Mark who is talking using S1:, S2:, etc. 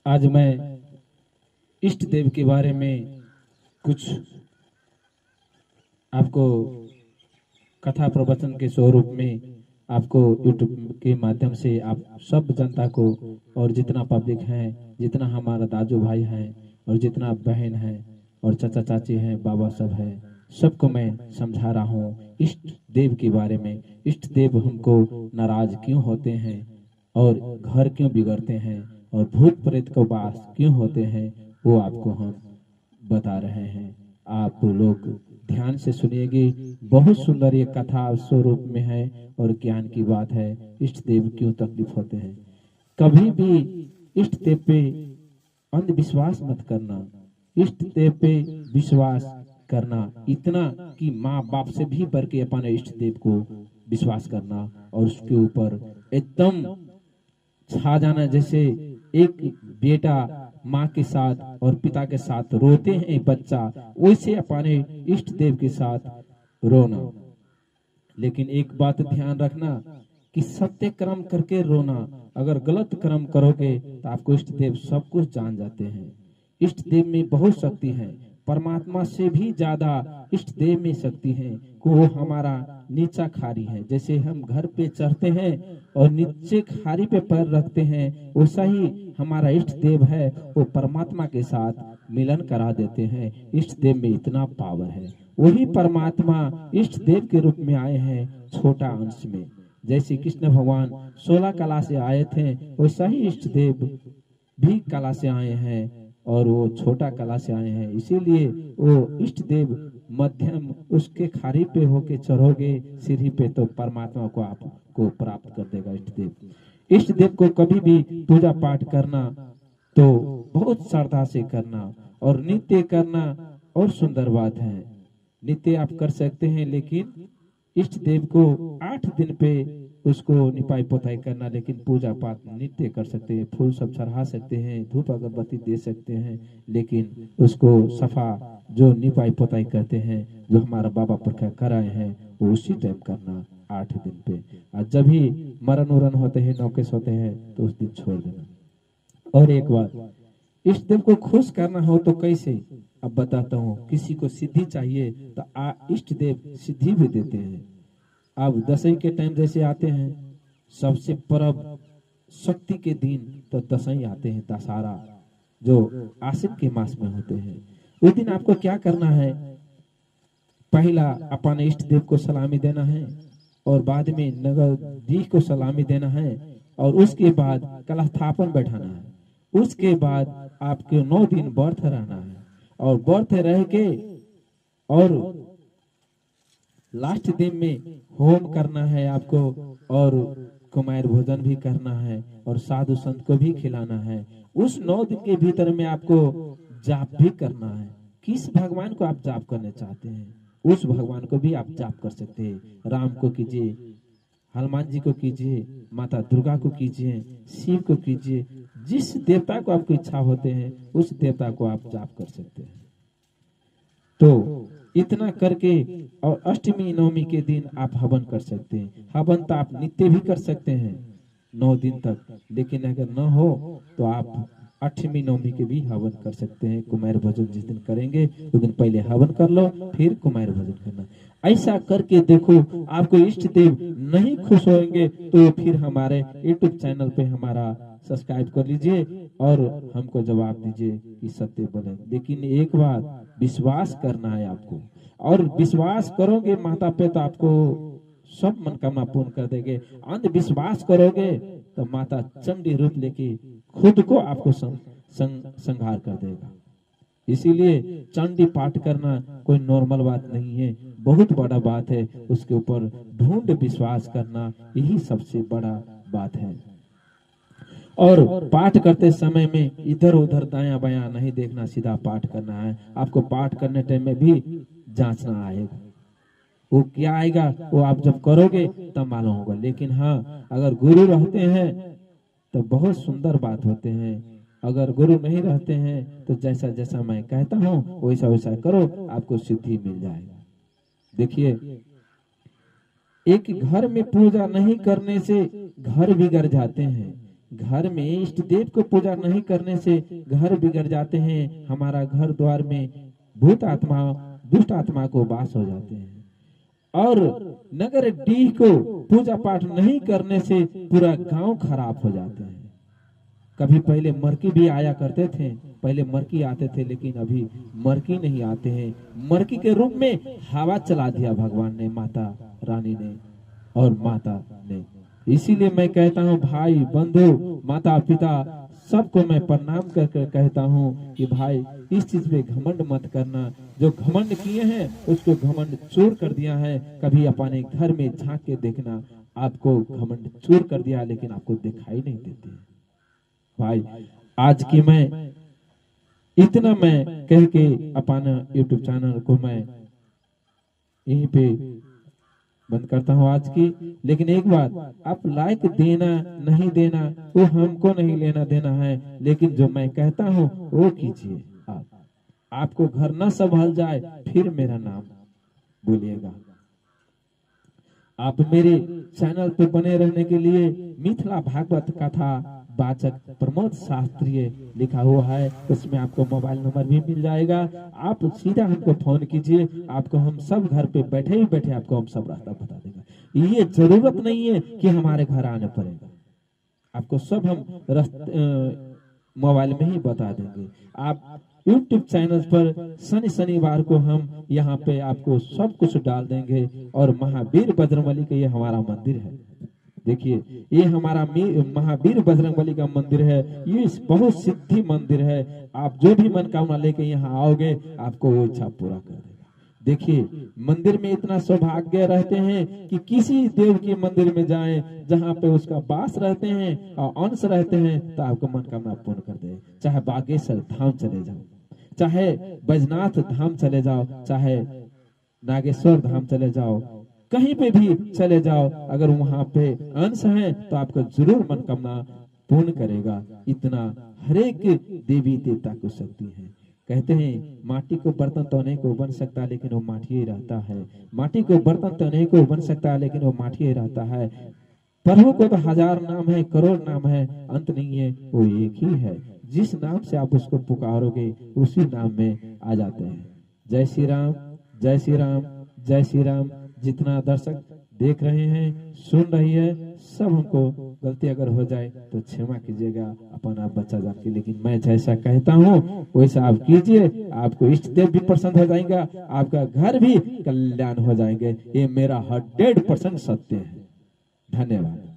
S1: आज मैं इष्ट देव के बारे में कुछ आपको कथा प्रवचन के स्वरूप में आपको यूट्यूब के माध्यम से आप सब जनता को और जितना पब्लिक है, जितना हमारा दाजू भाई है और जितना बहन है और चाचा चाची हैं, बाबा सब है, सबको मैं समझा रहा हूँ इष्ट देव के बारे में। इष्ट देव हमको नाराज क्यों होते हैं और घर क्यों बिगड़ते हैं और भूत प्रेत को वास क्यों होते हैं, वो आपको हम बता रहे हैं। आप लोग ध्यान से सुनिएगे। बहुत सुंदर ये कथा स्वरूप में है और ज्ञान की बात है। इष्ट देव क्यों तकलीफ होते हैं। कभी भी इष्ट देव पे अंधविश्वास मत करना। इष्ट देव पे विश्वास करना इतना कि माँ बाप से भी बढ़ के अपने इष्ट देव को विश्वास करना और उसके ऊपर एकदम छा जाना। जैसे एक बेटा माँ के साथ और पिता के साथ रोते हैं बच्चा, वैसे अपने इष्ट देव के साथ रोना। लेकिन एक बात ध्यान रखना कि सत्य कर्म करके रोना। अगर गलत कर्म करोगे तो आपको इष्ट देव सब कुछ जान जाते हैं। इष्ट देव में बहुत शक्ति है, परमात्मा से भी ज्यादा इष्ट देव में शक्ति है। वो हमारा नीचा खारी है। जैसे हम घर पे चढ़ते हैं और नीचे खारी पे पैर रखते हैं, वैसा ही हमारा इष्ट देव है, वो परमात्मा के साथ मिलन करा देते हैं। इष्ट देव में इतना पावर है। वही परमात्मा इष्ट देव के रूप में आए हैं छोटा अंश में। जैसे कृष्ण भगवान 16 कला से आए थे, वैसा ही इष्ट देव भी कला से आए हैं और वो छोटा कला से आए हैं। इसीलिए वो इष्ट देव मध्यम उसके खारी पे होके चढ़ोगे सीढ़ी पे तो परमात्मा को आपको प्राप्त कर देगा इष्ट देव। इष्ट देव को कभी भी पूजा पाठ करना तो बहुत श्रद्धा से करना और नित्य करना और सुंदर बात है। नित्य आप कर सकते हैं, लेकिन इष्ट देव को 8 दिन पे उसको निपाई पोताई करना, लेकिन पूजा पाठ नित्य कर सकते हैं। फूल सब चढ़ा सकते हैं, धूप अगरबत्ती दे सकते हैं, लेकिन उसको सफा जो निपाई पोताई करते हैं, जो हमारा बाबा पुरखा कराए हैं, वो उसी टाइम करना 8 दिन पे। और जब भी मरण उरण होते हैं, नौकेश होते हैं, तो उस दिन छोड़ देना। और एक बात, इष्ट देव को खुश करना हो तो कैसे, अब बताता हूँ। किसी को सिद्धि चाहिए तो इष्ट देव सिद्धि भी देते हैं। अब दशई के टाइम जैसे आते हैं, सबसे परब शक्ति के दिन तो दशई आते हैं, दशहरा जो आश्विन के मास में होते हैं। उस दिन आपको क्या करना है, पहला अपने इष्ट देव को सलामी देना है और बाद में नगरदीश को सलामी देना है और उसके बाद कलश स्थापन बैठाना है। उसके बाद आपके 9 दिन व्रत रहना है और व्रत रह के और लास्ट दिन में होम करना है आपको और कुमार भोजन भी करना है और साधु संत को भी खिलाना है। उस 9 दिन के भीतर में आपको जाप भी करना है। किस भगवान को आप जाप करना चाहते हैं, उस भगवान को भी आप जाप कर सकते हैं। राम को कीजिए, हनुमान जी को कीजिए, माता दुर्गा को कीजिए, शिव को कीजिए। जिस देवता को आपको इच्छा होते हैं, उस देवता को आप जाप कर सकते हैं। तो इतना करके और अष्टमी नवमी के दिन आप हवन कर सकते हैं। हवन तो आप नित्य भी कर सकते हैं 9 दिन तक, लेकिन अगर न हो तो आप 8वीं नवमी के भी हवन कर सकते हैं। कुमार भोजन जिस दिन करेंगे उस दिन पहले हवन कर लो, फिर कुमार भोजन करना। ऐसा करके देखो, आपको इष्ट देव नहीं खुश होंगे तो फिर हमारे यूट्यूब चैनल पे हमारा सब्सक्राइब कर लीजिए और हमको जवाब दीजिए कि सत्य बोले। लेकिन एक बात, विश्वास करना है आपको, और विश्वास करोगे माता पे तो आपको सब मनोकामना पूर्ण कर देंगे। अंधविश्वास करोगे तो माता चंडी रूप लेके खुद को आपको संहार कर देगा। इसीलिए चंडी पाठ करना कोई नॉर्मल बात नहीं है, बहुत बड़ा बात है। उसके ऊपर ढूंढ विश्वास करना, यही सबसे बड़ा बात है। और पाठ करते समय में इधर उधर दायां बायां नहीं देखना, सीधा पाठ करना है। आपको पाठ करने टाइम में भी जांचना आएगा, वो क्या आएगा वो आप जब करोगे तब मालूम होगा। लेकिन हाँ, अगर गुरु रहते हैं तो बहुत सुंदर बात होते हैं। अगर गुरु नहीं रहते हैं तो जैसा जैसा मैं कहता हूँ वैसा वैसा करो, आपको सिद्धि मिल जाएगा। देखिए, एक घर में पूजा नहीं करने से घर बिगड़ जाते हैं। घर में इष्ट देव को पूजा नहीं करने से घर बिगड़ जाते हैं, हमारा घर द्वार में भूत आत्मा दुष्ट आत्मा को वास हो जाते हैं। और नगर डीह को पूजा पाठ नहीं करने से पूरा गांव खराब हो जाते हैं। कभी पहले मरकी भी आया करते थे, पहले मरकी आते थे, लेकिन अभी मरकी नहीं आते हैं। मरकी के रूप में हवा चला दिया भगवान ने, माता रानी ने और माता ने। इसीलिए मैं कहता हूँ भाई बंधु माता पिता सबको मैं प्रणाम करके कहता हूँ कि भाई इस चीज पे घमंड मत करना। जो घमंड किए हैं उसको घमंड चूर कर दिया है। कभी अपने घर में झांक के देखना, आपको घमंड चूर कर दिया लेकिन आपको दिखाई नहीं देती। भाई आज की मैं इतना मैं कह के अपना यूट्यूब चैनल को मैं यहीं पे बंद करता हूँ आज की। लेकिन एक बात, आप लाइक देना नहीं देना वो हमको नहीं लेना देना है, लेकिन जो मैं कहता हूँ वो कीजिए। आपको घर न संभाल जाए फिर मेरा नाम बोलिएगा। आप मेरे चैनल पे बने रहने के लिए मिथिला भागवत कथा वाचक प्रमोद शास्त्री लिखा हुआ है, उसमें आपको मोबाइल नंबर भी मिल जाएगा। आप सीधा हमको फोन कीजिए, आपको हम सब घर पे बैठे ही बैठे आपको हम सब रास्ता बता देगा। ये जरूरत नहीं है कि हमारे घर आने पड़ेगा, आपको सब हम मोबाइल में ही बता देंगे। आप यूट्यूब चैनल पर शनिवार को हम यहाँ पे आपको सब कुछ डाल देंगे। और महावीर बजरंगबली का ये हमारा मंदिर है, देखिए ये हमारा महावीर बजरंगबली का मंदिर है। ये बहुत सिद्धि मंदिर है। आप जो भी मनोकामना लेके यहाँ आओगे आपको वो इच्छा पूरा कर देगा। देखिए मंदिर में इतना सौभाग्य रहते हैं कि किसी देव के मंदिर में जाएं जहाँ पे उसका वास रहते हैं और अंश रहते हैं तो आपको मनोकामना पूर्ण कर दे। चाहे बागेश्वर धाम चले जाओ, चाहे बैजनाथ धाम चले जाओ, चाहे नागेश्वर धाम चले जाओ, कहीं पे भी चले जाओ, अगर वहां पे अंश है तो आपको जरूर मनोकामना पूर्ण करेगा। इतना हरेक देवी देवता को शक्ति है। कहते हैं माटी को बर्तन तो नहीं को बन सकता लेकिन वो माटी ही रहता है। माटी को बर्तन तो नहीं को बन सकता लेकिन वो माटी ही रहता है। प्रभु को तो हजार नाम है, करोड़ नाम है, अंत नहीं है, वो एक ही है। जिस नाम से आप उसको पुकारोगे उसी नाम में आ जाते हैं। जय श्री राम, जय श्री राम, जय श्री राम। जितना दर्शक देख रहे हैं सुन रही है, सब हमको गलती अगर हो जाए तो क्षमा कीजिएगा, अपन आप बच्चा जान के। लेकिन मैं जैसा कहता हूँ वैसा आप कीजिए, आपको इष्ट देव भी प्रसन्न हो जाएगा, आपका घर भी कल्याण हो जाएंगे। ये मेरा 100% सत्य है। धन्यवाद।